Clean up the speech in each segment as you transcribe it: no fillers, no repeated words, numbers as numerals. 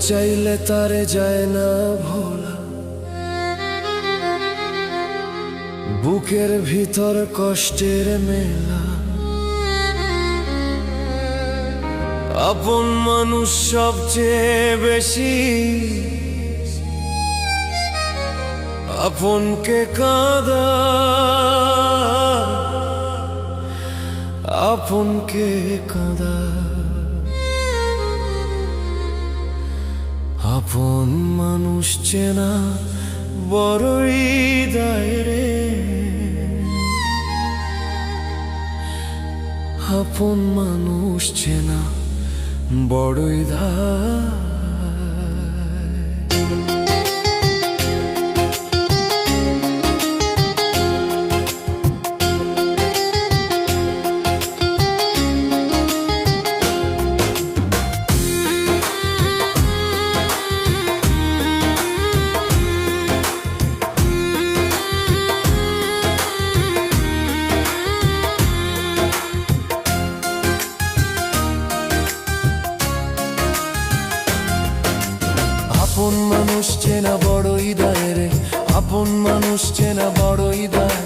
চাইলে তারে যায় না ভোলা, বুকের ভিতর কষ্টের মেলা। আপন মানুষ সবচেয়ে বেশি আপনকে কাঁদা, আপনকে কাঁদা। আপন মানুষ চেনা বড়ই দায় রে, আপন মানুষ চেনা বড়ই দায়। আপন মানুষ চেনা বড়ই দায় রে, আপন মানুষ চেনা বড়ই দায়।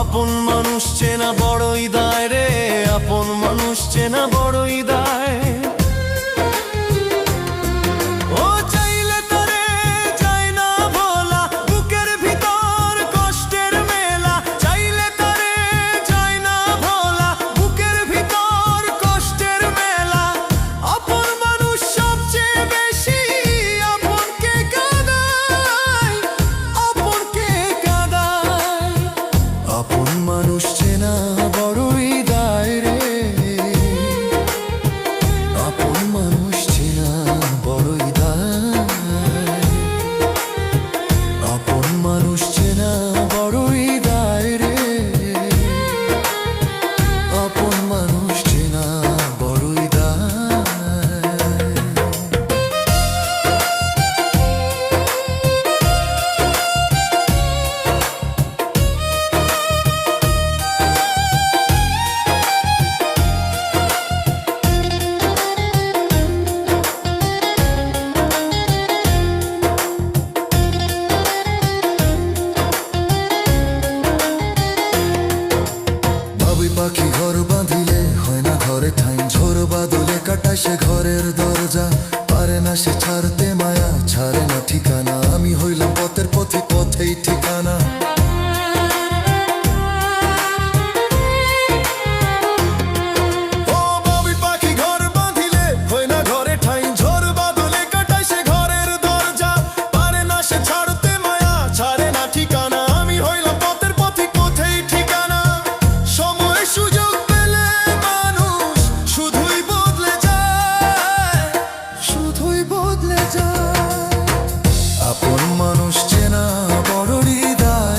আপন মানুষ চেনা বড়ই দায় রে, আপন মানুষ চেনা বড়ই দায়। ও চাইলে তারে যায় না ভোলা, বুকের ভিতর কষ্টের মেলা। চাইলে তারে যায় না ভোলা, বুকের ভিতর কষ্টের মেলা। আপন মানুষ সবচেয়ে বেশি আপনকে কাঁদায়, আপনকে কাঁদায়। আপন মানুষ চেনা বড়ই দায় রে, আপন মানুষ চেনা বড়ই দায়। আপন মানুষ চেনা বড়ই দায় রে, আপন মানুষ চেনা বড়ই দায়। পাখি ঘর বাঁধিলে হয় না ঘরে ঠাই, ঝোর বাদলে কাটায় সে ঘরের দরজা। পারে না সে ছাড়তে মায়া, ছাড়ে না ঠিকানা। আমি হইলাম পথের পথে, পথেই ঠিকানা। আপন মানুষ চেনা বড়ই দায়।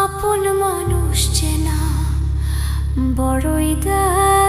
আপন মানুষ চেনা বড়ই দায়।